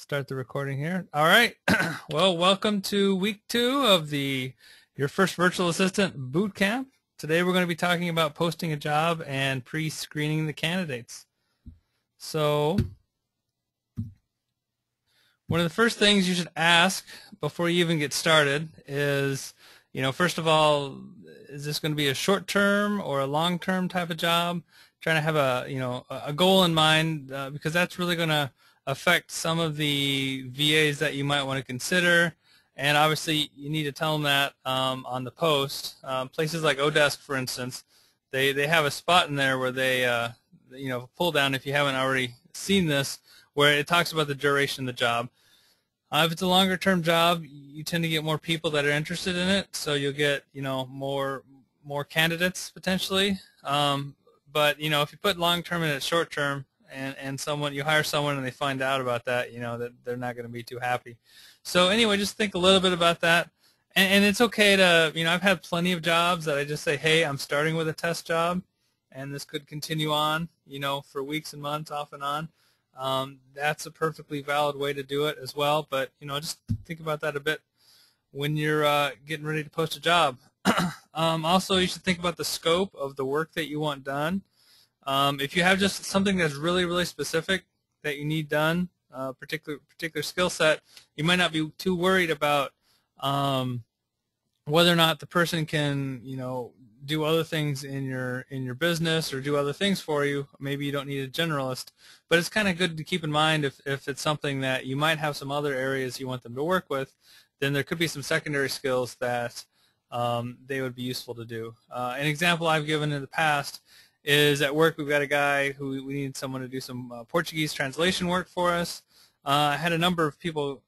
Start the recording here. All right. Well, welcome to week 2 of your first virtual assistant boot camp. Today we're going to be talking about posting a job and pre-screening the candidates. So one of the first things you should ask before you even get started is, first of all, is this going to be a short-term or a long-term type of job? Trying to have a goal in mind because that's really going to affect some of the VAs that you might want to consider, and obviously you need to tell them that on the post. Places like Odesk, for instance, they have a spot in there where they pull down, if you haven't already seen this, where it talks about the duration of the job. If it's a longer term job, you tend to get more people that are interested in it, so you'll get more candidates potentially. But if you put long term and it's short term, and you hire someone and they find out about that, that they're not going to be too happy. So anyway, just think a little bit about that, and it's okay to, I've had plenty of jobs that I just say, hey, I'm starting with a test job, and this could continue on, for weeks and months off and on. That's a perfectly valid way to do it as well, but just think about that a bit when you're getting ready to post a job. Also, you should think about the scope of the work that you want done. If you have just something that's really, really specific that you need done, particular skill set, you might not be too worried about whether or not the person can, do other things in your business or do other things for you. Maybe you don't need a generalist, but it's kind of good to keep in mind if it's something that you might have some other areas you want them to work with, then there could be some secondary skills that they would be useful to do. An example I've given in the past is at work we've got a guy who we need someone to do some Portuguese translation work for us. I had a number of people,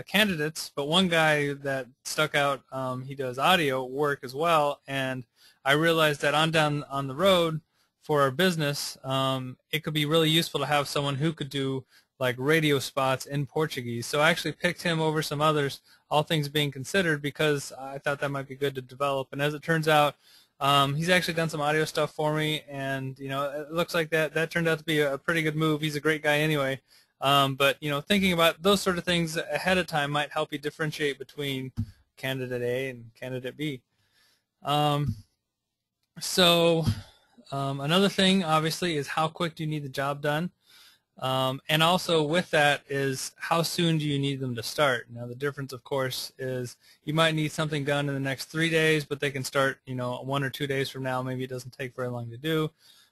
candidates, but one guy that stuck out, he does audio work as well, and I realized that down the road for our business, it could be really useful to have someone who could do like radio spots in Portuguese. So I actually picked him over some others, all things being considered, because I thought that might be good to develop. And as it turns out, he's actually done some audio stuff for me, and it looks like that turned out to be a pretty good move. He's a great guy anyway. But thinking about those sort of things ahead of time might help you differentiate between candidate A and candidate B. Another thing, obviously, is how quick do you need the job done? And also with that is how soon do you need them to start? Now the difference, of course, is you might need something done in the next 3 days, but they can start 1 or 2 days from now. Maybe it doesn't take very long to do.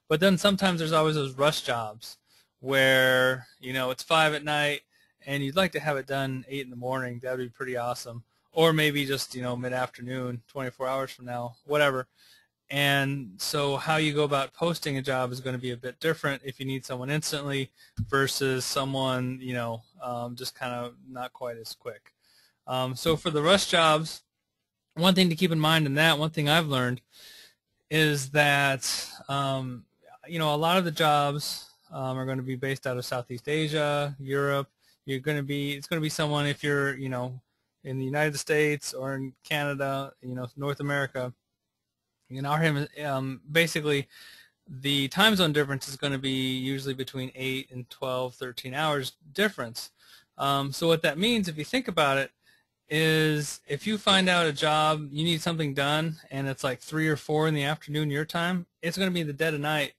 But then sometimes there's always those rush jobs where it's 5 at night and you'd like to have it done 8 in the morning. That would be pretty awesome. Or maybe just mid-afternoon, 24 hours from now, whatever. And so how you go about posting a job is going to be a bit different if you need someone instantly versus someone, just kind of not quite as quick. So for the rush jobs, one thing to keep in mind in that, one thing I've learned is that, a lot of the jobs are going to be based out of Southeast Asia, Europe. It's going to be someone, if you're, in the United States or in Canada, North America. Basically, the time zone difference is going to be usually between 8 and 12, 13 hours difference. So what that means, if you think about it, is if you find out a job, you need something done, and it's like 3 or 4 in the afternoon your time, it's going to be the dead of night.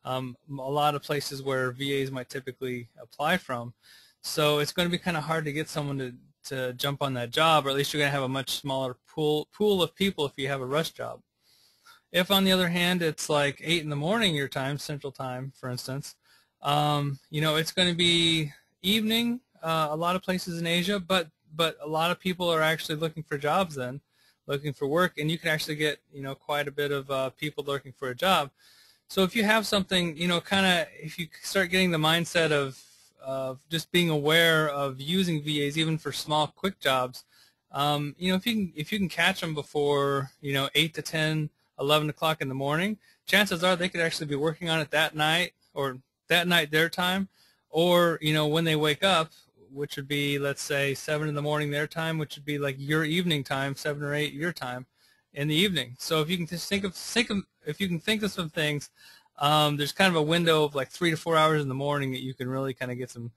A lot of places where VAs might typically apply from. So it's going to be kind of hard to get someone to jump on that job, or at least you're going to have a much smaller pool of people if you have a rush job. If, on the other hand, it's like 8 in the morning your time, Central Time, for instance, it's going to be evening, a lot of places in Asia, but a lot of people are actually looking for jobs then, looking for work, and you can actually get, quite a bit of people looking for a job. So if you have something, if you start getting the mindset of just being aware of using VAs even for small, quick jobs, if you can catch them before, 8 to 10, 11 o'clock in the morning, chances are they could actually be working on it that night, or that night their time, or when they wake up, which would be, let's say, 7 in the morning their time, which would be like your evening time, 7 or 8 your time in the evening. So if you can just think of some things, there's kind of a window of like 3 to 4 hours in the morning that you can really kind of get some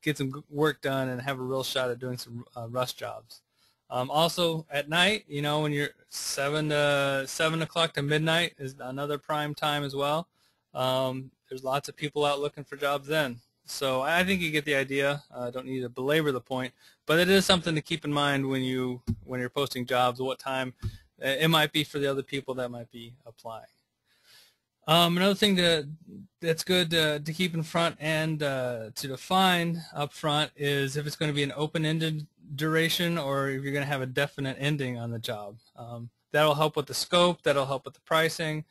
get some work done and have a real shot at doing some rush jobs. Also at night, you know, when you're 7 o'clock to midnight is another prime time as well. There's lots of people out looking for jobs then. So I think you get the idea. I don't need to belabor the point, but it is something to keep in mind when you're posting jobs, what time it might be for the other people that might be applying. Another thing that's good to keep in front and to define up front is if it's going to be an open-ended duration or if you're going to have a definite ending on the job. That'll help with the scope. That'll help with the pricing.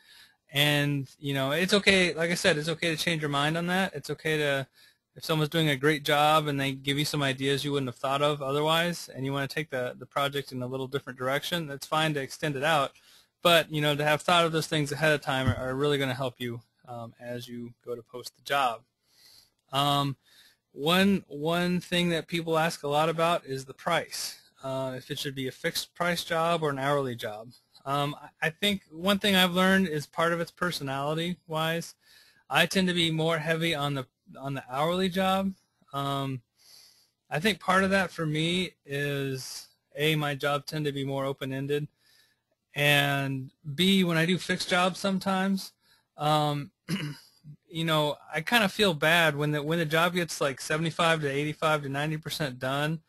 And, you know, it's okay, like I said, it's okay to change your mind on that. It's okay to, if someone's doing a great job and they give you some ideas you wouldn't have thought of otherwise, and you want to take the project in a little different direction, that's fine to extend it out. But, you know, to have thought of those things ahead of time are really going to help you as you go to post the job. One thing that people ask a lot about is the price, if it should be a fixed price job or an hourly job. I think one thing I've learned is part of it's personality-wise. I tend to be more heavy on the hourly job. I think part of that for me is A, my job tend to be more open-ended, and B, when I do fixed jobs sometimes, you know, I kind of feel bad when the job gets like 75 to 85 to 90% done,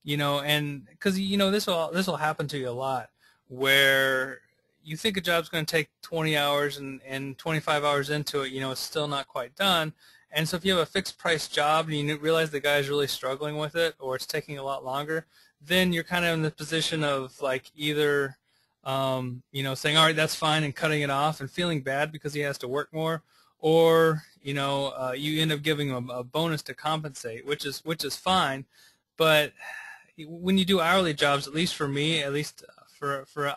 you know, and because you know this will happen to you a lot, where you think a job's going to take 20 hours and 25 hours into it, you know, it's still not quite done. And so if you have a fixed price job and you realize the guy's really struggling with it or it's taking a lot longer, then you're kind of in the position of like either, you know, saying, all right, that's fine and cutting it off and feeling bad because he has to work more, or, you know, you end up giving him a bonus to compensate, which is fine. But when you do hourly jobs, at least for me, at least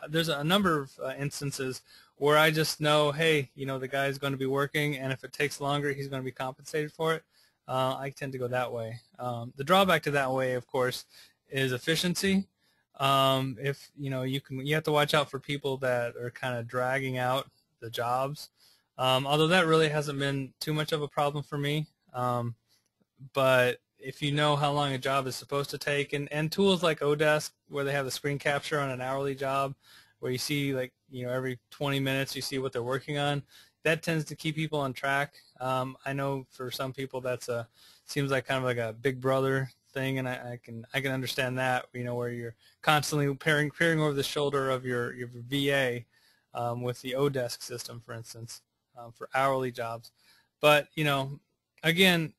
there's a number of instances where I just know, hey, you know, the guy's going to be working, and if it takes longer, he's going to be compensated for it. I tend to go that way. The drawback to that way, of course, is efficiency. If you know, you have to watch out for people that are kind of dragging out the jobs. Although that really hasn't been too much of a problem for me. But if you know how long a job is supposed to take, and tools like Odesk, where they have the screen capture on an hourly job, where you see, like, you know, every 20 minutes you see what they're working on, that tends to keep people on track. I know for some people that's seems like kind of like a big brother thing, and I can understand that, you know, where you're constantly peering over the shoulder of your VA with the Odesk system, for instance, for hourly jobs. But, you know, again,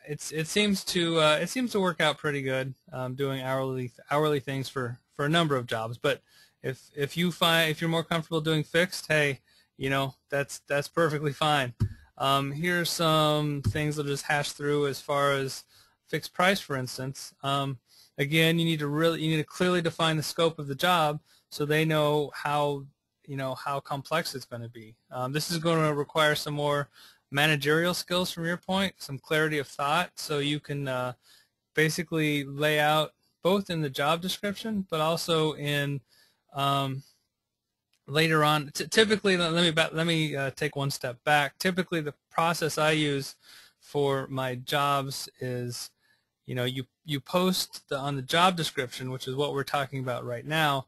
it seems to work out pretty good doing hourly things for a number of jobs. But if you're more comfortable doing fixed, hey, you know, that's perfectly fine. Here's some things I'll just hash through as far as fixed price, for instance. Again, you need to clearly define the scope of the job so they know how complex it's going to be. This is going to require some more managerial skills from your point, some clarity of thought, so you can basically lay out both in the job description, but also in later on. Typically, let me take one step back. Typically, the process I use for my jobs is, you know, you post on the job description, which is what we're talking about right now.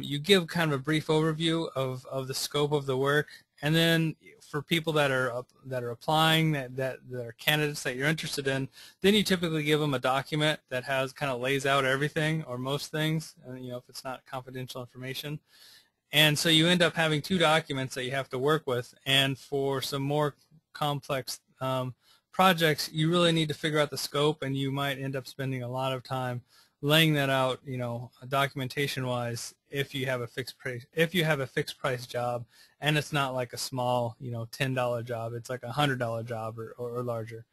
You give kind of a brief overview of the scope of the work, and then for people that are applying, that are candidates that you're interested in, then you typically give them a document that kind of lays out everything or most things, you know, if it's not confidential information. And so you end up having two documents that you have to work with. And for some more complex projects, you really need to figure out the scope, and you might end up spending a lot of time laying that out, you know, documentation-wise, if you have a fixed price job, and it's not like a small, you know, $10 job. It's like a $100 job or larger.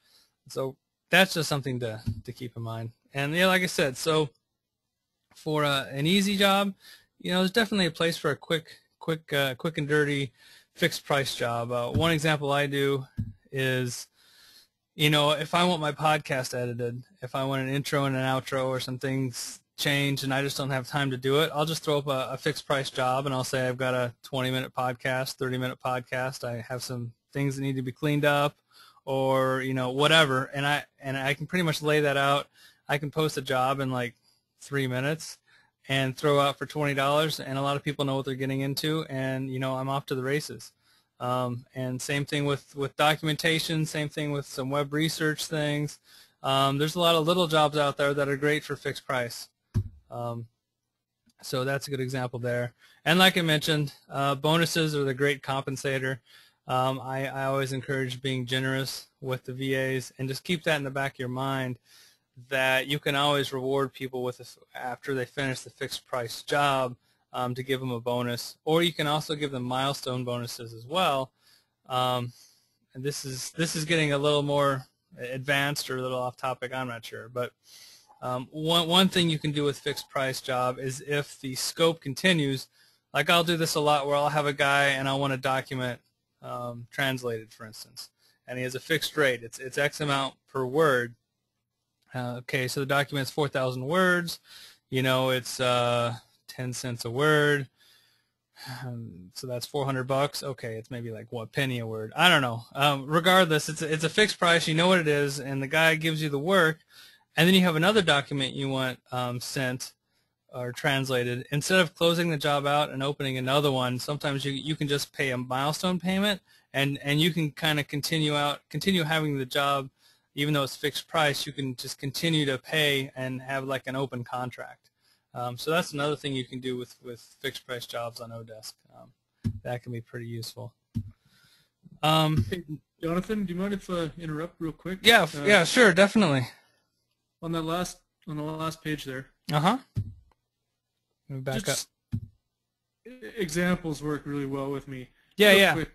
So that's just something to keep in mind. And yeah, like I said, so for an easy job, you know, there's definitely a place for a quick and dirty fixed price job. One example I do is, you know, if I want my podcast edited, if I want an intro and an outro or some things changed and I just don't have time to do it, I'll just throw up a fixed price job, and I'll say I've got a 20-minute podcast, 30-minute podcast. I have some things that need to be cleaned up, or whatever, and I can pretty much lay that out. I can post a job in like 3 minutes and throw out for $20, and a lot of people know what they're getting into, and I'm off to the races. And same thing with documentation, same thing with some web research things. There's a lot of little jobs out there that are great for fixed price. So that's a good example there. And like I mentioned, bonuses are the great compensator. I always encourage being generous with the VAs, and just keep that in the back of your mind, that you can always reward people with after they finish the fixed price job, to give them a bonus, or you can also give them milestone bonuses as well. And this is getting a little more advanced or a little off topic, I'm not sure, but one thing you can do with fixed price job is, if the scope continues, like I'll do this a lot, where I'll have a guy and I want a document translated, for instance, and he has a fixed rate. It's X amount per word. Okay, so the document's 4,000 words. It's 10 cents a word. So that's $400. Okay, it's maybe like what, penny a word? I don't know. Regardless, it's a fixed price. You know what it is, and the guy gives you the work, and then you have another document you want sent or translated. Instead of closing the job out and opening another one, sometimes you can just pay a milestone payment, and you can kind of continue having the job. Even though it's fixed price, you can just continue to pay and have like an open contract. So that's another thing you can do with fixed price jobs on Odesk. That can be pretty useful. Hey, Jonathan, do you mind if I interrupt real quick? Yeah, yeah, sure, definitely. On the last page there. Let me back up. Examples work really well with me. Yeah, real yeah. Quick,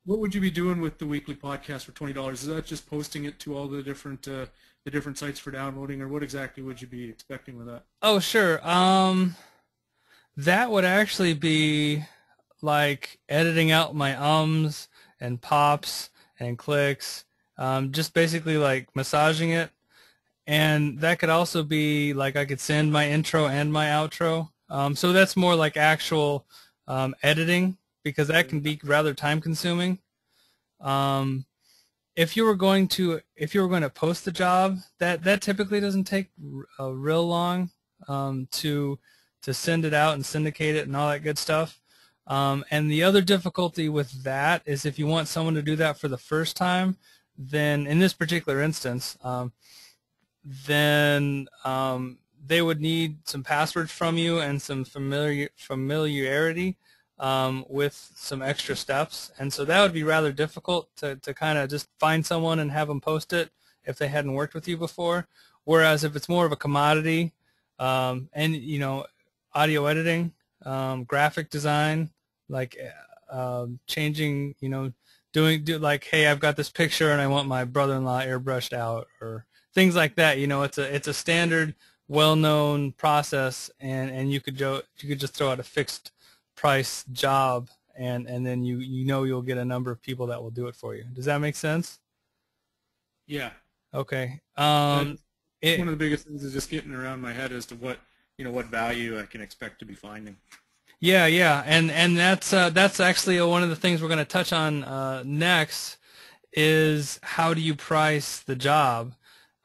what would you be doing with the weekly podcast for $20? Is that just posting it to all the different sites for downloading, or what exactly would you be expecting with that? Oh, sure. That would actually be like editing out my ums and pops and clicks, just basically like massaging it. And that could also be like, I could send my intro and my outro. So that's more like actual editing, because that can be rather time consuming. If you were going to post the job, that typically doesn't take real long to send it out and syndicate it and all that good stuff. And the other difficulty with that is, if you want someone to do that for the first time, then in this particular instance, then they would need some passwords from you and some familiarity with some extra steps, and so that would be rather difficult to kind of just find someone and have them post it if they hadn't worked with you before. Whereas if it's more of a commodity, and audio editing, graphic design, like changing, like, hey, I've got this picture and I want my brother-in-law airbrushed out, or things like that. It's a standard, well-known process, and you could just throw out a fixed price job, and then you'll get a number of people that will do it for you. Does that make sense? Yeah. Okay. One of the biggest things is just getting around my head as to what value I can expect to be finding. Yeah, yeah, and that's actually one of the things we're going to touch on next, is how do you price the job?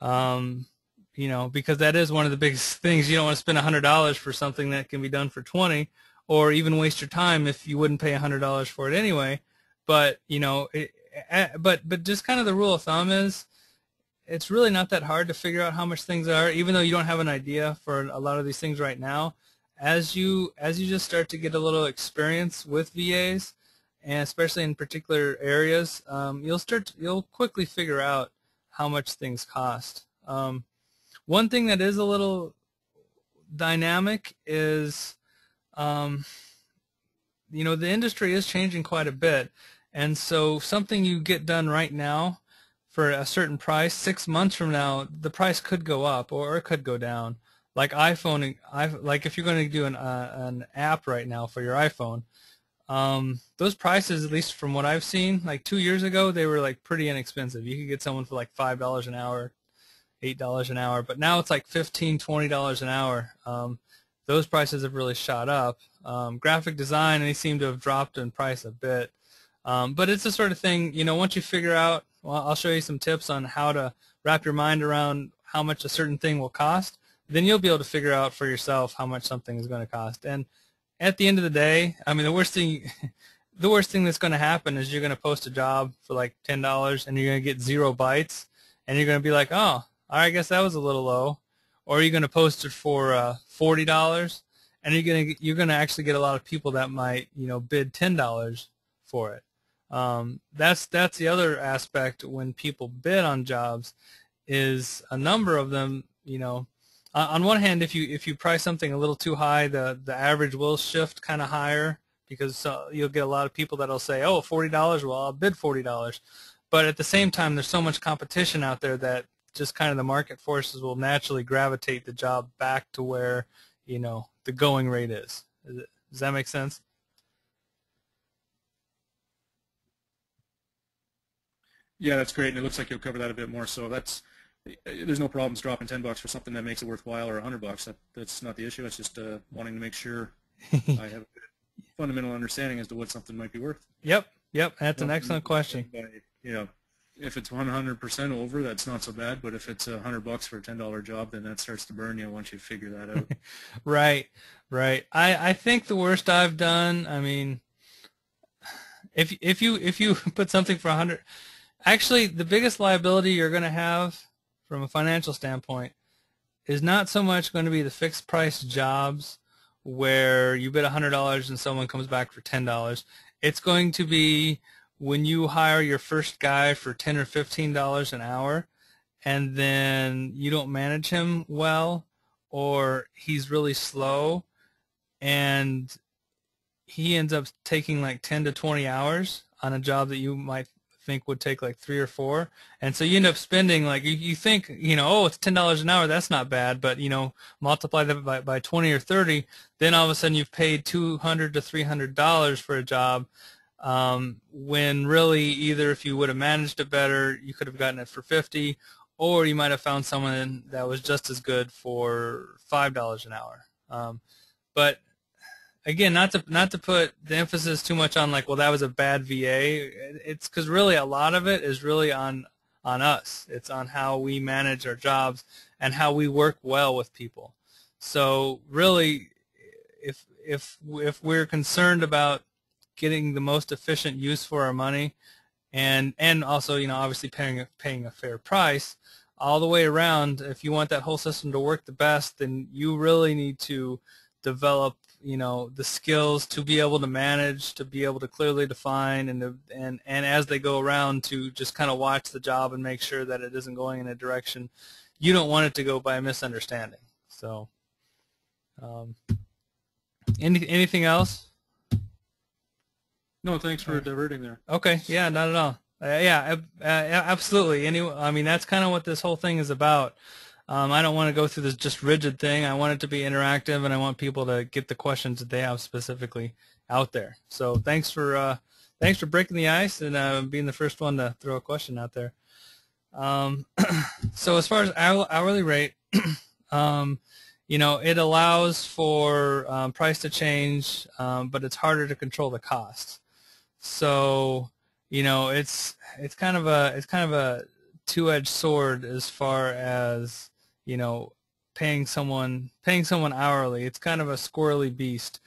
Because that is one of the biggest things. You don't want to spend $100 for something that can be done for $20, or even waste your time if you wouldn't pay $100 for it anyway. But but just kind of the rule of thumb is, it's really not that hard to figure out how much things are, even though you don't have an idea for a lot of these things right now. As you just start to get a little experience with VAs, and especially in particular areas, you'll quickly figure out how much things cost. One thing that is a little dynamic is, the industry is changing quite a bit, and so something you get done right now for a certain price, 6 months from now, the price could go up or it could go down. Like iPhone, like if you're going to do an app right now for your iPhone, those prices, at least from what I've seen, like 2 years ago, they were like pretty inexpensive. You could get someone for like $5 an hour, $8 an hour, but now it's like $15, $20 an hour. Those prices have really shot up. Graphic design, they seem to have dropped in price a bit. But it's the sort of thing, once you figure out well, I'll show you some tips on how to wrap your mind around how much a certain thing will cost. Then you'll be able to figure out for yourself how much something is going to cost. And at the end of the day, I mean, the worst thing that's going to happen is you're going to post a job for like $10 and you're going to get 0 bites, and you're going to be like, oh, I guess that was a little low. Or you're going to post it for $40, and you're going to actually get a lot of people that might, you know, bid $10 for it. That's the other aspect when people bid on jobs, is a number of them, you know, on one hand, if you price something a little too high, the average will shift kind of higher, because you'll get a lot of people that'll say, oh, $40, well, I'll bid $40. But at the same time, there's so much competition out there that just kind of the market forces will naturally gravitate the job back to where, you know, the going rate is. Does that make sense? Yeah, that's great, and it looks like you'll cover that a bit more. So there's no problems dropping $10 for something that makes it worthwhile, or $100. That's not the issue. It's just wanting to make sure I have a fundamental understanding as to what something might be worth. Yep. That's an excellent question. You know, if it's 100% over, that's not so bad. But if it's $100 for a $10 job, then that starts to burn you once you figure that out. Right. I think the worst I've done, I mean, if you put something for 100, actually the biggest liability you're going to have from a financial standpoint is not so much going to be the fixed price jobs where you bid $100 and someone comes back for $10. It's going to be when you hire your first guy for $10 or $15 an hour, and then you don't manage him well, or he's really slow, and he ends up taking like 10 to 20 hours on a job that you might think would take like 3 or 4, and so you end up spending, like, you think, you know, oh, it's $10 an hour, that's not bad, but, you know, multiply that by 20 or 30, then all of a sudden you've paid $200 to $300 for a job, when really either if you would have managed it better, you could have gotten it for 50, or you might have found someone that was just as good for $5 an hour. But again, not to put the emphasis too much on like, well, that was a bad VA. It's because really a lot of it is really on us. It's on how we manage our jobs and how we work well with people. So really, if we're concerned about getting the most efficient use for our money, and also, you know, obviously paying a fair price all the way around, if you want that whole system to work the best, then you really need to develop, you know, the skills to be able to manage, to be able to clearly define, and as they go around, to just kind of watch the job and make sure that it isn't going in a direction you don't want it to go by a misunderstanding. So anything else? No, thanks for diverting there. Okay, yeah, not at all. Absolutely. I mean, that's kind of what this whole thing is about. I don't want to go through this just rigid thing. I want it to be interactive, and I want people to get the questions that they have specifically out there. So thanks for breaking the ice and being the first one to throw a question out there. So as far as hourly rate, you know, it allows for price to change, but it's harder to control the cost. So, you know, it's kind of a two-edged sword as far as, you know, paying someone hourly. It's kind of a squirrely beast.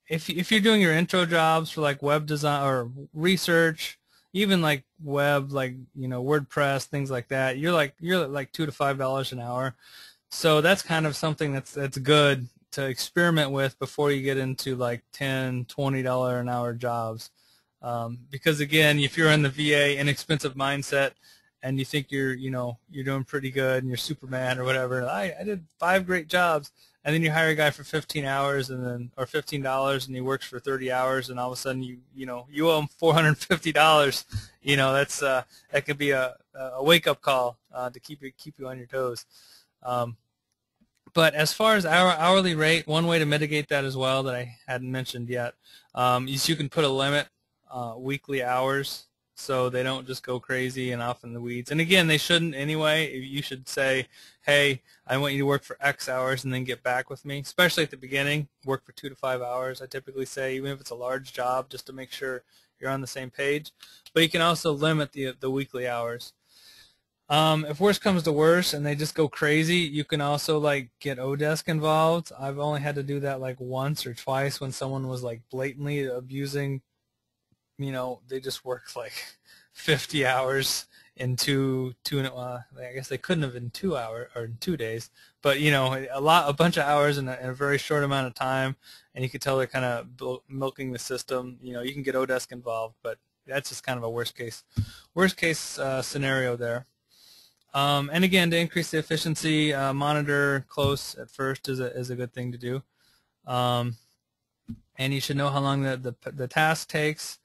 If you're doing your intro jobs for like web design or research, even like web, like, you know, WordPress, things like that, you're like $2 to $5 an hour. So that's kind of something that's good to experiment with before you get into like $10, $20 an hour jobs. Because again, if you're in the VA inexpensive mindset and you think you're doing pretty good and you're Superman or whatever, I did 5 great jobs, and then you hire a guy for 15 hours or $15, and he works for 30 hours, and all of a sudden you owe him $450. You know, that could be a wake up call to keep you on your toes. But as far as our hourly rate, one way to mitigate that as well that I hadn't mentioned yet is you can put a limit, weekly hours, so they don't just go crazy and off in the weeds. And again, they shouldn't anyway. You should say, hey, I want you to work for X hours and then get back with me, especially at the beginning. Work for 2 to 5 hours, I typically say, even if it's a large job, just to make sure you're on the same page. But you can also limit the weekly hours. If worse comes to worse and they just go crazy, you can also like get Odesk involved. I've only had to do that like once or twice when someone was like blatantly abusing, they just worked like 50 hours in I guess they couldn't have in 2 hours or in 2 days, but a bunch of hours in a very short amount of time, and you could tell they're kind of milking the system. You can get Odesk involved, but that's just kind of a worst case scenario there. And again, to increase the efficiency, monitor close at first is a good thing to do. And you should know how long the task takes.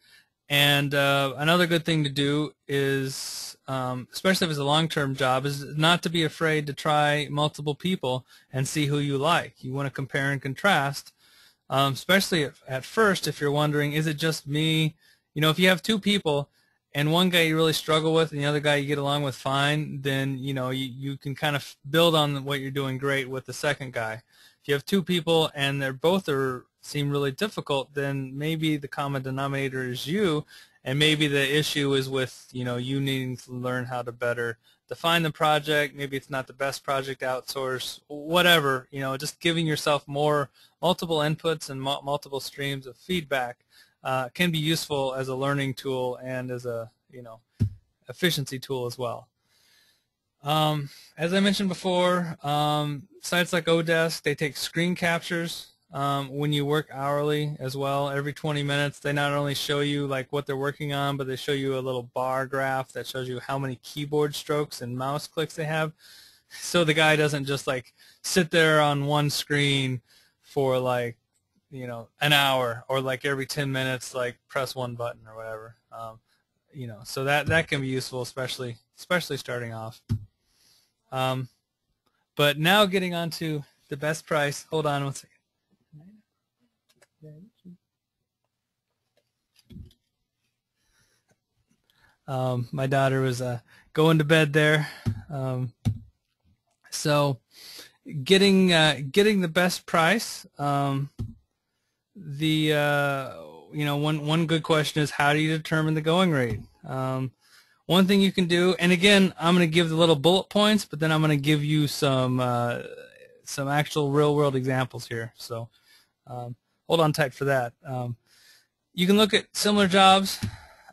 And another good thing to do is, especially if it's a long-term job, is not to be afraid to try multiple people and see who you like. You want to compare and contrast, especially at first if you're wondering, is it just me? If you have two people and one guy you really struggle with and the other guy you get along with fine, then you can kind of build on what you're doing great with the second guy. If you have two people and they're both seem really difficult, then maybe the common denominator is you, and maybe the issue is with you needing to learn how to better define the project. Maybe it's not the best project, outsource, whatever. Just giving yourself multiple inputs and multiple streams of feedback can be useful as a learning tool and as a efficiency tool as well. As I mentioned before, sites like Odesk, they take screen captures when you work hourly as well. Every 20 minutes, they not only show you like what they're working on, but they show you a little bar graph that shows you how many keyboard strokes and mouse clicks they have. So the guy doesn't just like sit there on one screen for like an hour, or like every 10 minutes like press one button or whatever. So that can be useful, especially starting off. But now getting on to the best price. Hold on one second. My daughter was going to bed there. So getting the best price. One good question is, how do you determine the going rate? One thing you can do, and again, I'm going to give the little bullet points, but then I'm going to give you some actual real-world examples here. So hold on tight for that. You can look at similar jobs.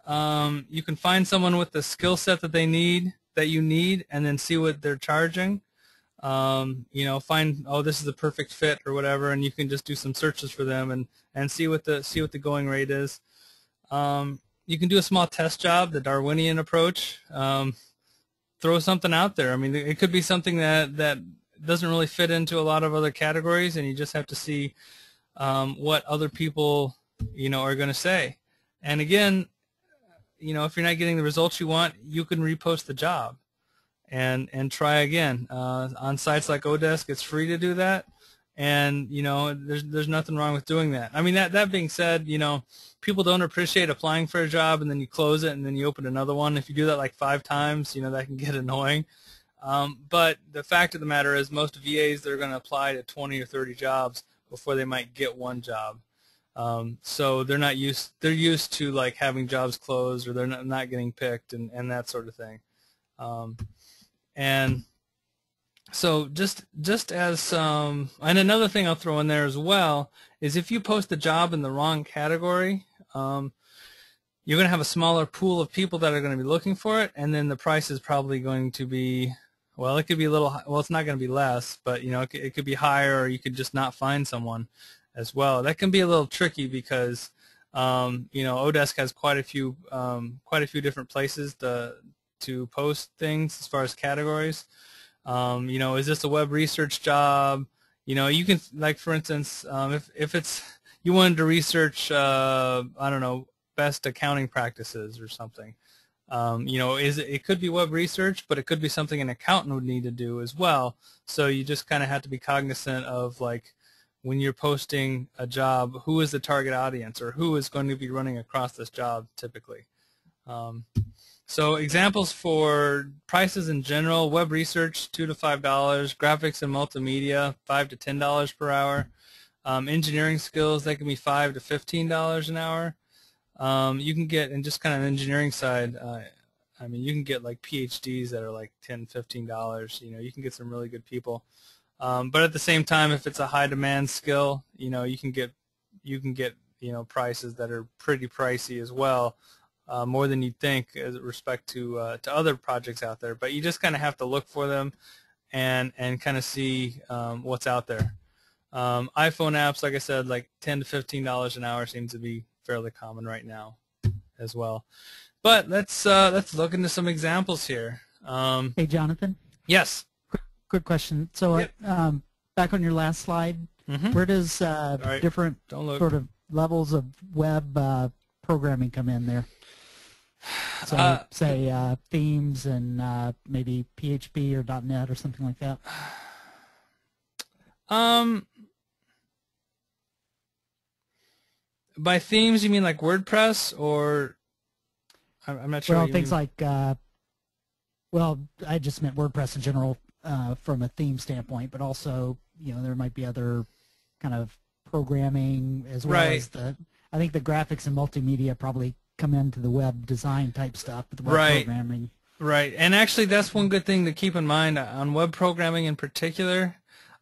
You can find someone with the skill set that you need, and then see what they're charging. Find, this is the perfect fit or whatever, and you can just do some searches for them and see what the going rate is. You can do a small test job, the Darwinian approach. Throw something out there. I mean, it could be something that doesn't really fit into a lot of other categories, and you just have to see what other people are going to say. And again, if you're not getting the results you want, you can repost the job and try again. On sites like Odesk, it's free to do that, and there's nothing wrong with doing that. I mean, that being said, people don't appreciate applying for a job and then you close it and then you open another one. If you do that like 5 times, that can get annoying. But the fact of the matter is, most VAs, they're going to apply to 20 or 30 jobs before they might get one job. So they're used to like having jobs closed, or they're not getting picked, and that sort of thing. And so just as and another thing I'll throw in there as well is, if you post a job in the wrong category, you're going to have a smaller pool of people that are going to be looking for it, and then the price is probably going to be, well, it could be a little, well, it's not going to be less, but it could be higher, or you could just not find someone as well. That can be a little tricky because Odesk has quite a few different places to post things as far as categories. Is this a web research job? You can, like, for instance, if it's, you wanted to research, I don't know, best accounting practices or something. It could be web research, but it could be something an accountant would need to do as well. So you just kind of have to be cognizant of, like, when you're posting a job, who is the target audience, or who is going to be running across this job typically. So examples for prices in general: web research, $2 to $5; graphics and multimedia, $5 to $10 per hour; engineering skills, that can be $5 to $15 an hour; You can get, and just kind of an engineering side, I mean, you can get like PhDs that are like $10, $15. You can get some really good people. But at the same time, if it's a high demand skill, you can get prices that are pretty pricey as well, more than you'd think as respect to other projects out there. But you just kind of have to look for them and kind of see what's out there. iPhone apps, like I said, like $10 to $15 an hour seems to be fairly common right now as well. But let's look into some examples here. Hey, Jonathan. Yes. Quick question. So, Yep. Back on your last slide, where does right. different sort of levels of web programming come in there? So, say themes and maybe PHP or .NET or something like that. By themes, you mean like WordPress, or I'm not sure. Well, things like, well, I just meant WordPress in general from a theme standpoint, but also, there might be other kind of programming as well as I think the graphics and multimedia probably come into the web design type stuff, with the web programming. Right, and actually that's one good thing to keep in mind on web programming in particular.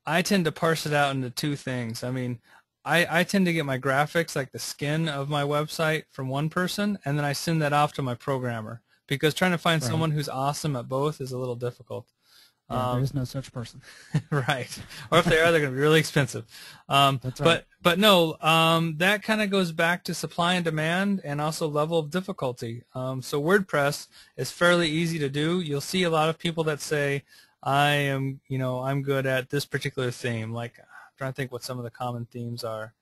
I tend to parse it out into two things. I mean, I tend to get my graphics, like the skin of my website, from one person, and then I send that off to my programmer, because trying to find someone who's awesome at both is a little difficult. Yeah, there is no such person. Right. Or if they are, they're going to be really expensive. That's right. But no, that kind of goes back to supply and demand, and also level of difficulty. So WordPress is fairly easy to do. You'll see a lot of people that say, I'm good at this particular theme. Like, I'm trying to think what some of the common themes are.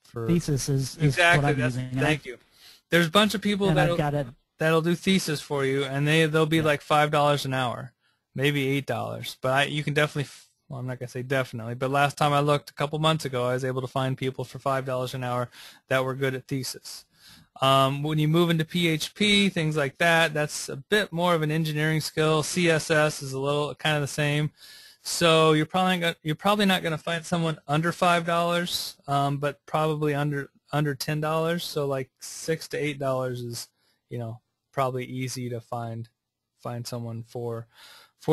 For Thesis is exactly. what I'm using. Thank you. There's a bunch of people that'll do thesis for you, and they'll be like $5 an hour. Maybe $8, but you can definitely, well, I'm not going to say definitely, but last time I looked a couple months ago, I was able to find people for $5 an hour that were good at thesis. When you move into PHP, things like that, that's a bit more of an engineering skill. CSS is a little kind of the same. So you're probably not going to find someone under $5, but probably under $10. So like $6 to $8 is, probably easy to find someone for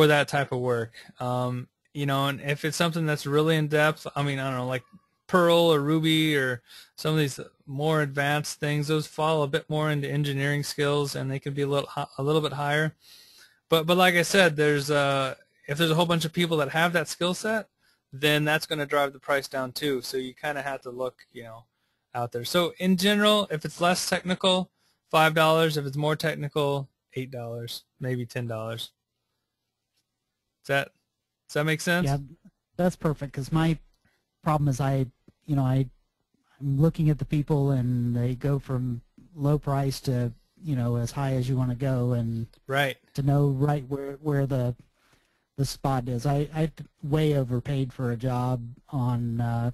that type of work. And if it's something that's really in depth, I mean, I don't know, like Perl or Ruby or some of these more advanced things, those fall a bit more into engineering skills, and they can be a little bit higher. But like I said, if there's a whole bunch of people that have that skill set, then that's going to drive the price down too. So you kind of have to look, out there. So in general, if it's less technical, $5. If it's more technical, $8, maybe $10. Does that make sense? Yeah, that's perfect, because my problem is I'm looking at the people, and they go from low price to as high as you want to go, and to know where the spot is. I way overpaid for a job on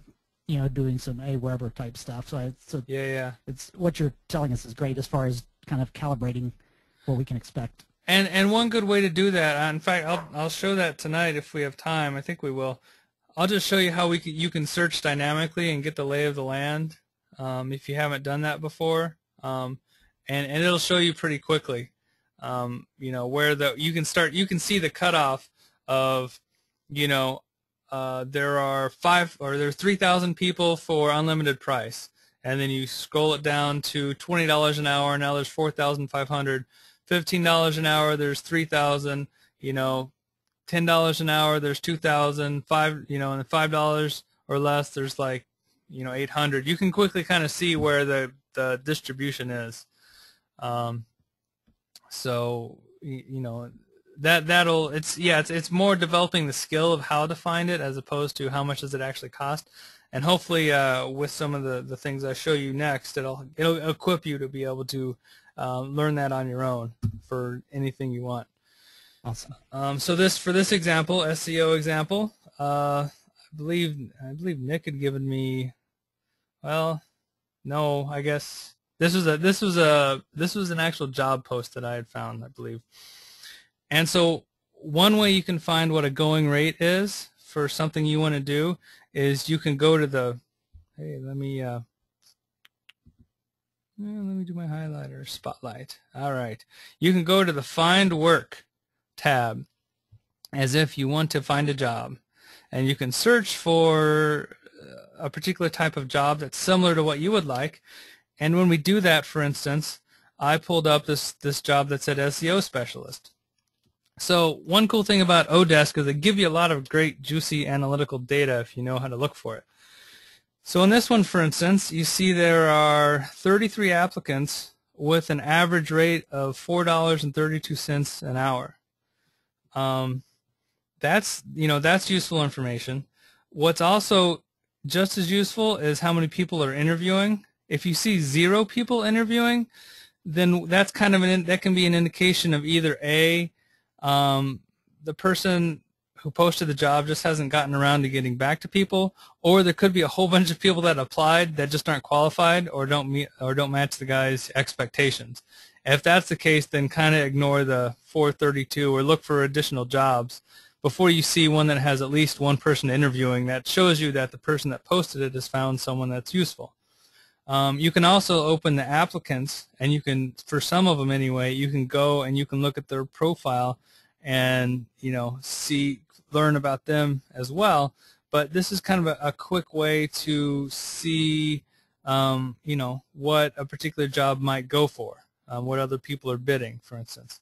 doing some Aweber type stuff. So it's what you're telling us is great as far as kind of calibrating what we can expect. And one good way to do that, in fact, I'll show that tonight if we have time. I think we will. I'll just show you how you can search dynamically and get the lay of the land, if you haven't done that before, and it'll show you pretty quickly, where you can see the cutoff of, there's 3,000 people for unlimited price, and then you scroll it down to $20 an hour. Now there's 4,500. $15 an hour, there's 3,000, $10 an hour, there's 2,000, and $5 or less, there's like, 800. You can quickly kind of see where the distribution is. So, it's more developing the skill of how to find it, as opposed to how much does it actually cost. And hopefully, with some of the things I show you next, it'll equip you to be able to learn that on your own for anything you want. Awesome. So for this example, SEO example, I believe Nick had given me, well, no, I guess this was an actual job post that I had found, I believe. And so one way you can find what a going rate is for something you want to do is you can go to the, hey, let me Let me do my highlighter, spotlight. All right. You can go to the Find Work tab as if you want to find a job. And you can search for a particular type of job that's similar to what you would like. And when we do that, for instance, I pulled up this job that said SEO specialist. So one cool thing about Odesk is they give you a lot of great, juicy analytical data if you know how to look for it. So in this one, for instance, you see there are 33 applicants with an average rate of $4.32 an hour. That's useful information. What's also just as useful is how many people are interviewing. If you see 0 people interviewing, then that's kind of that can be an indication of either A, the person who posted the job just hasn't gotten around to getting back to people, or there could be a whole bunch of people that applied that just aren't qualified or don't match the guy's expectations. If that's the case, then kind of ignore the 432 or look for additional jobs before you see one that has at least one person interviewing. That shows you that the person that posted it has found someone that's useful. You can also open the applicants, and you can, for some of them anyway, you can go and you can look at their profile and learn about them as well. But this is kind of a quick way to see what a particular job might go for, what other people are bidding, for instance.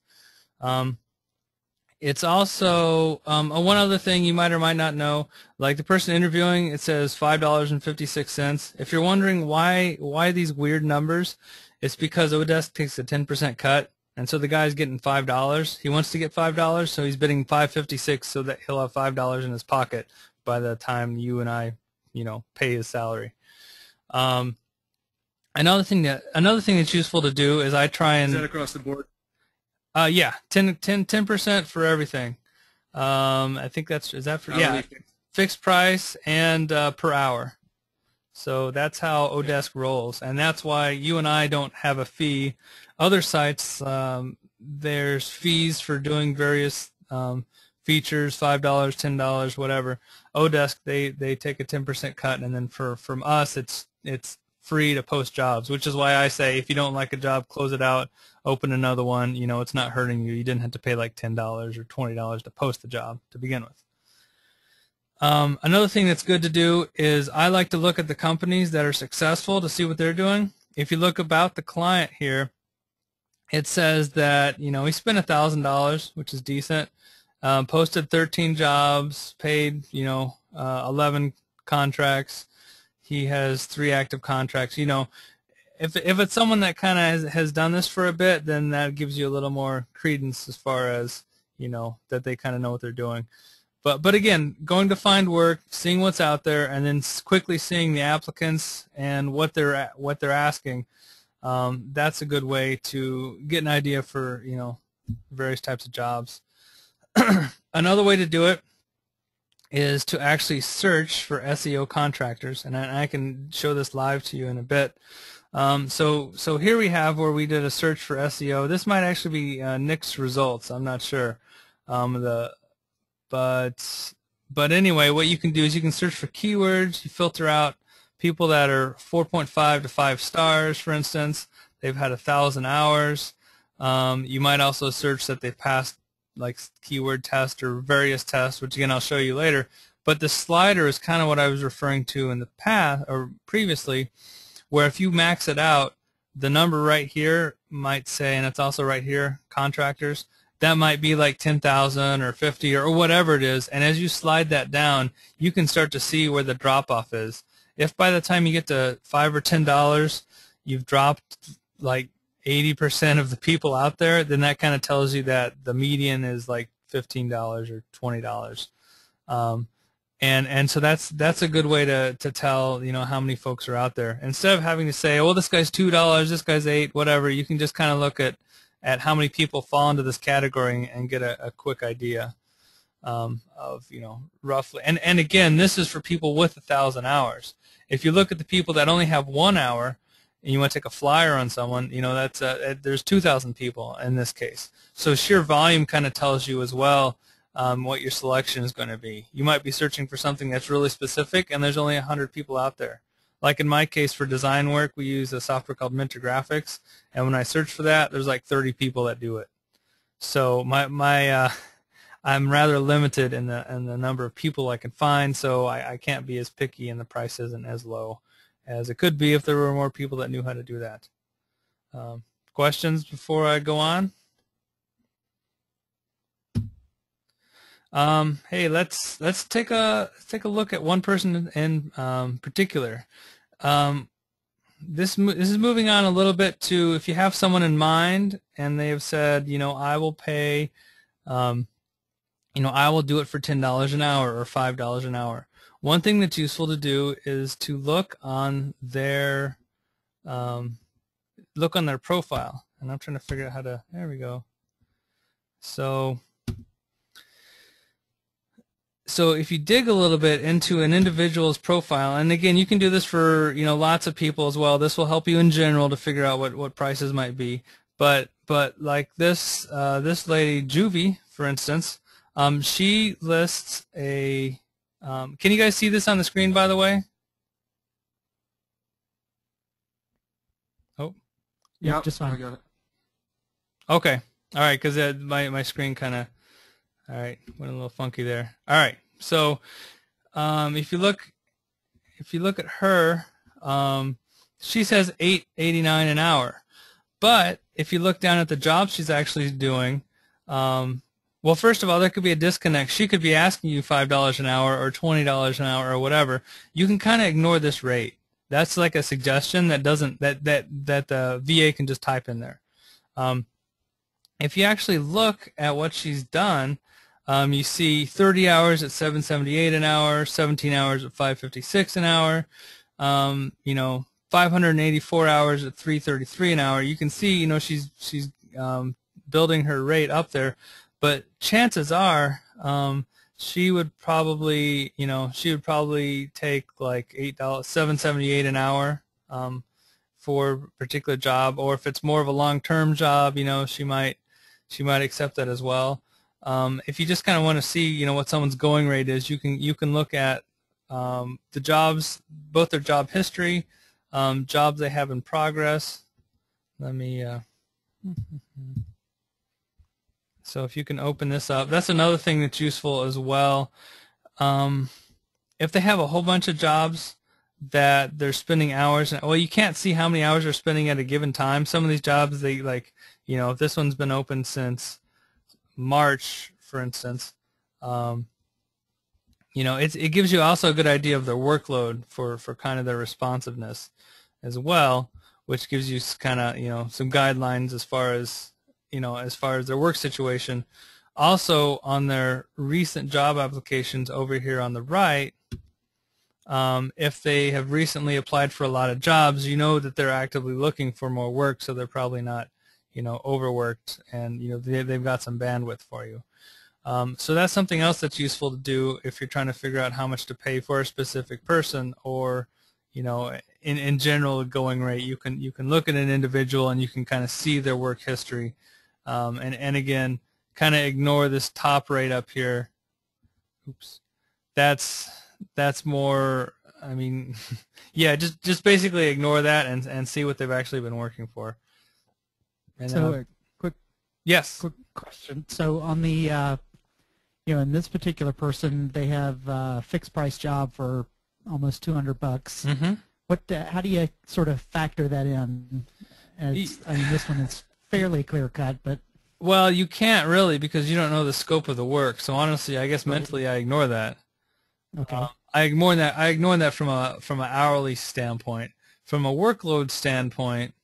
It's also one other thing you might or might not know, like the person interviewing, it says $5.56. If you're wondering why these weird numbers, it's because Odesk takes a 10% cut, and so the guy's getting $5. He wants to get $5, so he's bidding $5.56 so that he'll have $5 in his pocket by the time you and I, pay his salary. Another thing that's useful to do is I try and. Is that across the board? Yeah, 10% for everything. I think is that for fixed price and per hour. So that's how Odesk rolls, and that's why you and I don't have a fee. Other sites, there's fees for doing various features, $5, $10, whatever. Odesk, they take a 10% cut, and then from us, it's free to post jobs, which is why I say if you don't like a job, close it out, open another one. It's not hurting you. You didn't have to pay like $10 or $20 to post the job to begin with. Another thing that's good to do is I like to look at the companies that are successful to see what they're doing. If you look about the client here, it says that he spent $1,000, which is decent, posted 13 jobs, paid 11 contracts. He has 3 active contracts. If it's someone that kind of has done this for a bit, then that gives you a little more credence as far as that they kind of know what they're doing. But again, going to find work, seeing what's out there, and then quickly seeing the applicants and what they're asking. That's a good way to get an idea for various types of jobs. Another way to do it is to actually search for SEO contractors, and I can show this live to you in a bit. So here we have where we did a search for SEO. This might actually be Nick's results. I'm not sure. But anyway, what you can do is you can search for keywords. You filter out people that are 4.5 to 5 stars, for instance. They've had 1,000 hours. You might also search that they've passed like keyword test or various tests, which again I'll show you later. But the slider is kind of what I was referring to in the past or previously, where if you max it out, the number right here might say, and it's also right here, contractors, that might be like 10,000 or 50 or whatever it is. And as you slide that down, you can start to see where the drop-off is. If by the time you get to $5 or $10, you've dropped like 80% of the people out there, then that kind of tells you that the median is like $15 or $20. And so that's a good way to tell how many folks are out there. Instead of having to say, well, this guy's $2, this guy's $8, whatever, you can just kind of look at how many people fall into this category and get a quick idea of roughly. And again, this is for people with 1,000 hours. If you look at the people that only have 1 hour and you want to take a flyer on someone, that's there's 2,000 people in this case. So sheer volume kind of tells you as well what your selection is going to be. You might be searching for something that's really specific, and there's only 100 people out there. like in my case for design work, we use a software called Minter Graphics, and when I search for that, there's like 30 people that do it. So I'm rather limited in the number of people I can find, so I can't be as picky, and the price isn't as low as it could be if there were more people that knew how to do that. Questions before I go on? Hey, let's take a look at one person in particular. This is moving on a little bit to, if you have someone in mind and they have said, I will pay, I will do it for $10 an hour or $5 an hour. One thing that's useful to do is to look on their profile, and I'm trying to figure out how to. There we go. So if you dig a little bit into an individual's profile, and again, you can do this for lots of people as well. This will help you in general to figure out what prices might be. But like this lady Juvie, for instance, she lists a. Can you guys see this on the screen, by the way? Oh, yeah, just fine. I got it. Okay, all right, because my screen kind of. All right, went a little funky there. All right, so if you look at her, she says $8.89 an hour. But if you look down at the job she's actually doing, well, first of all, there could be a disconnect. She could be asking you $5 an hour or $20 an hour or whatever. You can kind of ignore this rate. That's like a suggestion that the VA can just type in there. If you actually look at what she's done, you see 30 hours at $7.78 an hour, 17 hours at $5.56 an hour, 584 hours at $3.33 an hour. You can see, she's building her rate up there, but chances are she would probably take like $7.78 an hour for a particular job, or if it's more of a long-term job, she might accept that as well. If you just kind of want to see, what someone's going rate is, you can look at the jobs, both their job history, jobs they have in progress. Let me. So if you can open this up, that's another thing that's useful as well. If they have a whole bunch of jobs that they're spending hours, well, you can't see how many hours they're spending at a given time. Some of these jobs, they if this one's been open since March, for instance, it gives you also a good idea of their workload for kind of their responsiveness as well, which gives you kind of some guidelines as far as their work situation. Also, on their recent job applications over here on the right, if they have recently applied for a lot of jobs, that they're actively looking for more work, so they're probably not overworked, and they've got some bandwidth for you. So that's something else that's useful to do if you're trying to figure out how much to pay for a specific person, or in general going rate. You can look at an individual and you can kind of see their work history, and again, kind of ignore this top rate up here. Oops, that's more. I mean, yeah, just basically ignore that and see what they've actually been working for. And, so quick question. So on the in this particular person, they have a fixed price job for almost $200. Mm-hmm. How do you sort of factor that in? This one is fairly clear cut, but well, you can't really, because you don't know the scope of the work. So honestly, I guess mentally I ignore that. Okay. I ignore that from an hourly standpoint. From a workload standpoint,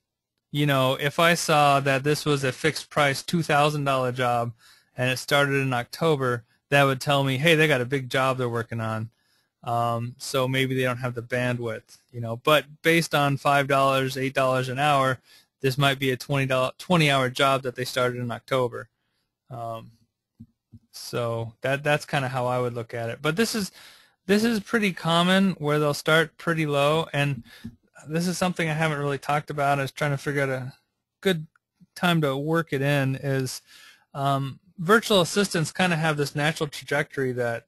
if I saw that this was a fixed price $2,000 job and it started in October, that would tell me, hey, they got a big job they're working on. So maybe they don't have the bandwidth, But based on $5, $8 an hour, this might be a 20-hour job that they started in October. So that's kind of how I would look at it. But this is pretty common, where they'll start pretty low, and this is something I haven't really talked about. I was trying to figure out a good time to work it in. Is virtual assistants kind of have this natural trajectory that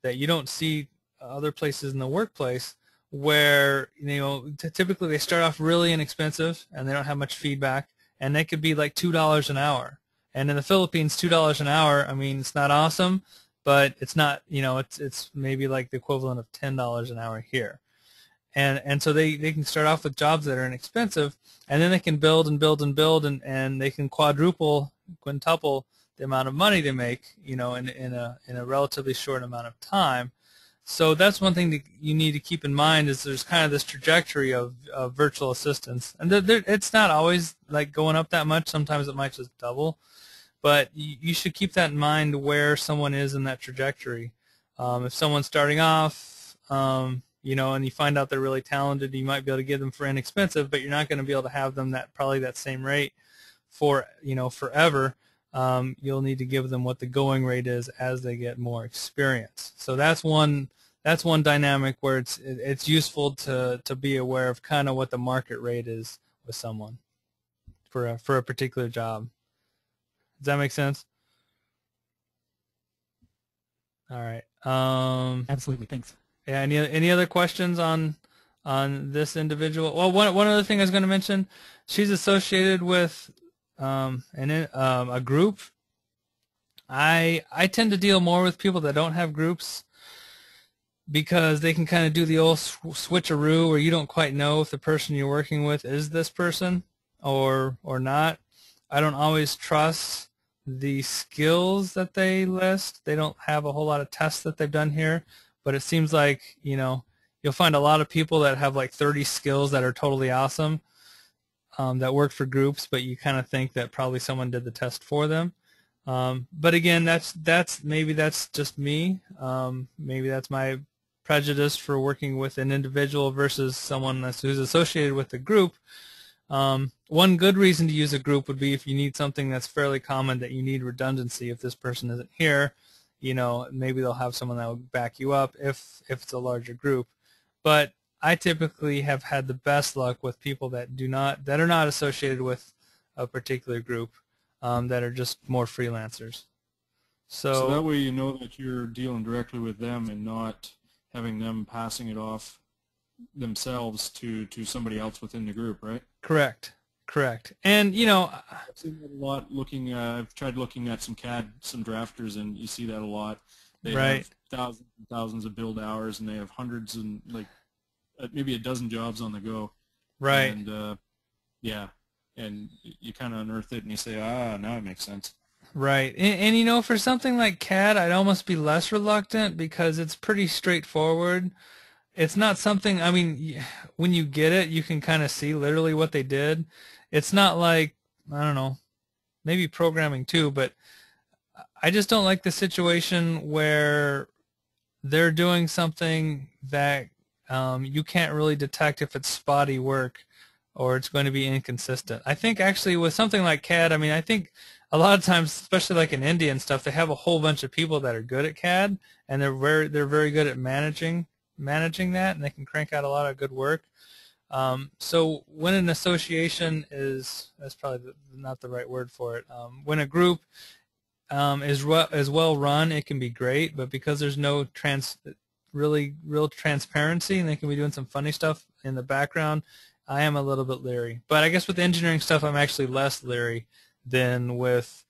you don't see other places in the workplace, where typically they start off really inexpensive and they don't have much feedback, and they could be like $2 an hour. And in the Philippines, $2 an hour, I mean, it's not awesome, but it's not, it's maybe like the equivalent of $10 an hour here. And so they can start off with jobs that are inexpensive, and then they can build and build and build, and they can quintuple the amount of money they make, in a relatively short amount of time. So that's one thing that you need to keep in mind, is there's kind of this trajectory of virtual assistants, and it's not always like going up that much. Sometimes it might just double, but you should keep that in mind where someone is in that trajectory. If someone's starting off, and you find out they're really talented, you might be able to give them for inexpensive, but you're not going to be able to have them probably that same rate for forever. You'll need to give them what the going rate is as they get more experience. So that's one dynamic where it's useful to be aware of kind of what the market rate is with someone for a particular job. Does that make sense? All right. Absolutely. Thanks. Yeah. Any other questions on this individual? Well, one other thing I was going to mention, she's associated with a group. I tend to deal more with people that don't have groups, because they can kind of do the old switcheroo where you don't quite know if the person you're working with is this person or not. I don't always trust the skills that they list. They don't have a whole lot of tests that they've done here, but it seems like you'll find a lot of people that have like 30 skills that are totally awesome, that work for groups, but you kind of think that probably someone did the test for them. But again, maybe that's just me. Maybe that's my prejudice for working with an individual versus someone who's associated with the group. One good reason to use a group would be if you need something that's fairly common, that you need redundancy. If this person isn't here, maybe they'll have someone that will back you up if it's a larger group. But I typically have had the best luck with people that are not associated with a particular group, that are just more freelancers. So that way you know that you're dealing directly with them and not having them passing it off themselves to somebody else within the group, right? Correct. And I've seen that a lot. I've tried looking at some drafters, and you see that a lot. They have thousands and thousands of build hours, and they have hundreds and maybe a dozen jobs on the go. Right. And and you kind of unearth it, and you say, now it makes sense. Right. And for something like CAD, I'd almost be less reluctant, because it's pretty straightforward. It's not something, when you get it, you can kind of see literally what they did. It's not like, I don't know, maybe programming too, but I just don't like the situation where they're doing something that you can't really detect if it's spotty work or it's going to be inconsistent. I think actually with something like CAD, I think a lot of times, especially like in India and stuff, they have a whole bunch of people that are good at CAD, and they're very good at managing that, and they can crank out a lot of good work. So when an association that's probably not the right word for it. When a group is well run, it can be great, but because there's no real transparency, and they can be doing some funny stuff in the background, I am a little bit leery. But I guess with engineering stuff, I'm actually less leery than with,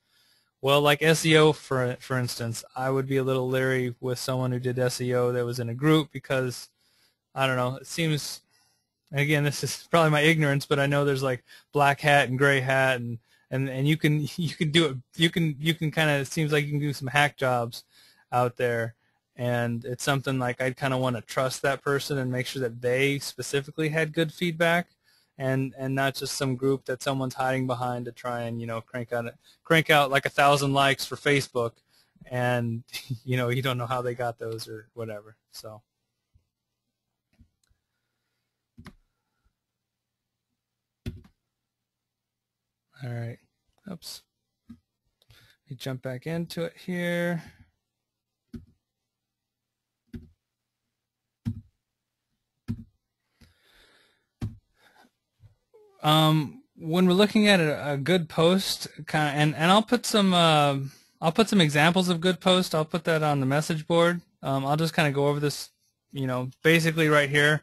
like SEO, for instance. I would be a little leery with someone who did SEO that was in a group, because, I don't know, it seems, again, this is probably my ignorance, but I know there's like black hat and gray hat, and you can do it. You can kind of, it seems like you can do some hack jobs out there, and it's something like I'd kind of want to trust that person and make sure that they specifically had good feedback, and not just some group that someone's hiding behind to try and crank out like 1,000 likes for Facebook, and you don't know how they got those or whatever. So. All right. Oops. Let me jump back into it here. When we're looking at a good post, and I'll put some examples of good posts. I'll put that on the message board. I'll just kind of go over this, basically right here.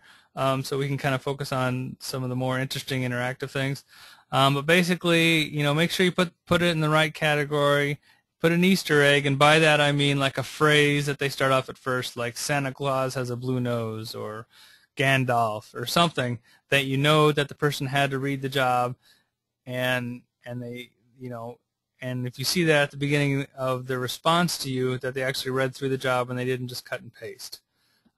so we can kind of focus on some of the more interesting interactive things. But basically, make sure you put it in the right category. Put an Easter egg, and by that I mean like a phrase that they start off at first, like Santa Claus has a blue nose, or Gandalf, or something that that the person had to read the job, and they, and if you see that at the beginning of their response to you, that they actually read through the job and they didn't just cut and paste.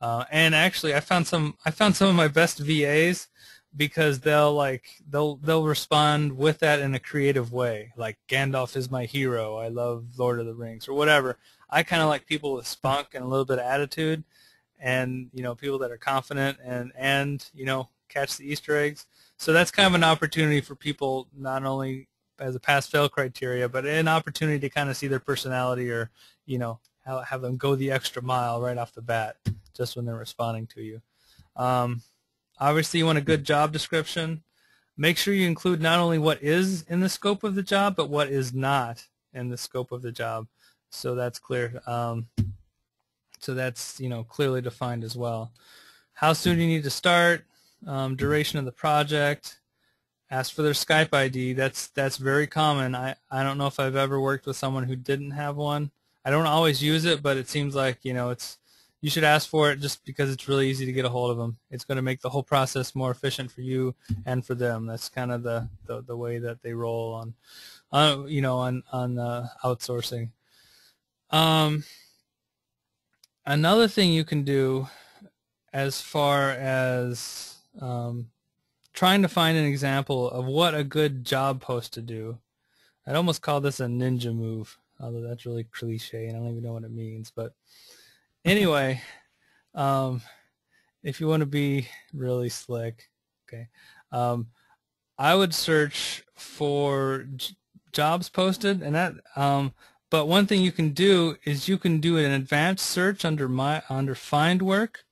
And actually, I found some of my best VAs, because they'll respond with that in a creative way, like Gandalf is my hero, I love Lord of the Rings, or whatever. I kind of like people with spunk and a little bit of attitude, and people that are confident and catch the Easter eggs. So that's kind of an opportunity for people, not only as a pass-fail criteria, but an opportunity to kind of see their personality, or have them go the extra mile right off the bat, just when they're responding to you. Obviously, you want a good job description. Make sure you include not only what is in the scope of the job, but what is not in the scope of the job, so that's clear. So that's clearly defined as well. How soon you need to start, duration of the project. Ask for their Skype ID. That's very common. I don't know if I've ever worked with someone who didn't have one. I don't always use it, but it seems like you should ask for it, just because it's really easy to get a hold of them. It's going to make the whole process more efficient for you and for them. That's kind of the way that they roll on outsourcing. Another thing you can do, as far as trying to find an example of what a good job post to do, I'd almost call this a ninja move, although that's really cliche and I don't even know what it means. But anyway, if you want to be really slick, okay, I would search for jobs posted, and that. But one thing you can do is you can do an advanced search under Find Work,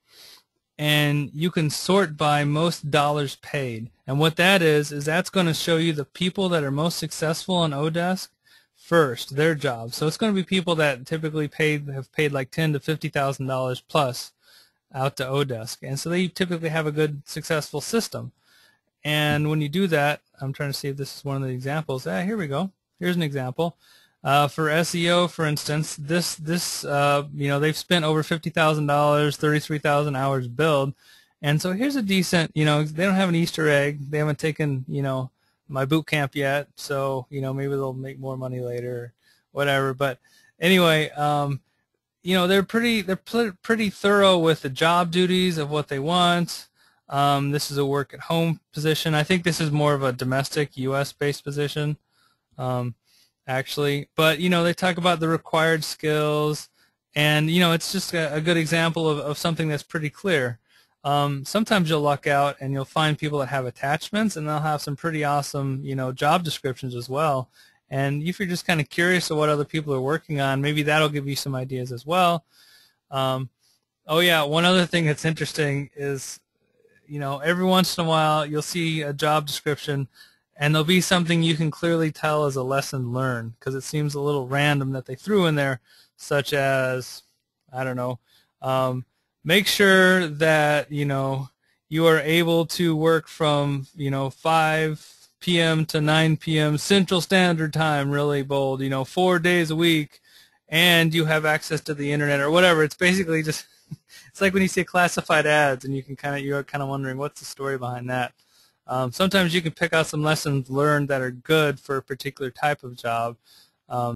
and you can sort by most dollars paid. And what that is that's going to show you the people that are most successful on Odesk first, their jobs. So it's going to be people that typically have paid like $10,000 to $50,000 plus out to Odesk, and so they typically have a good successful system. And when you do that, I'm trying to see if this is one of the examples. Here we go. Here's an example. For SEO, for instance, this they've spent over $50,000, 33,000 hours billed, and so here's a decent. They don't have an Easter egg. They haven't taken my boot camp yet, so maybe they'll make more money later, whatever. But anyway, they're pretty thorough with the job duties of what they want. This is a work at home position. I think this is more of a domestic U.S. based position. Actually, but they talk about the required skills, and it's just a good example of something that's pretty clear. Sometimes you'll luck out and you'll find people that have attachments, and they'll have some pretty awesome job descriptions as well. And if you're just kind of curious of what other people are working on, maybe that'll give you some ideas as well. Oh yeah, one other thing that's interesting is every once in a while you'll see a job description, and there'll be something you can clearly tell as a lesson learned, because it seems a little random that they threw in there, such as, I don't know, make sure that you are able to work from 5 p.m. to 9 p.m. Central Standard Time, really bold, 4 days a week, and you have access to the internet or whatever. It's basically just it's like when you see classified ads, and you're kind of wondering what's the story behind that. Sometimes you can pick out some lessons learned that are good for a particular type of job.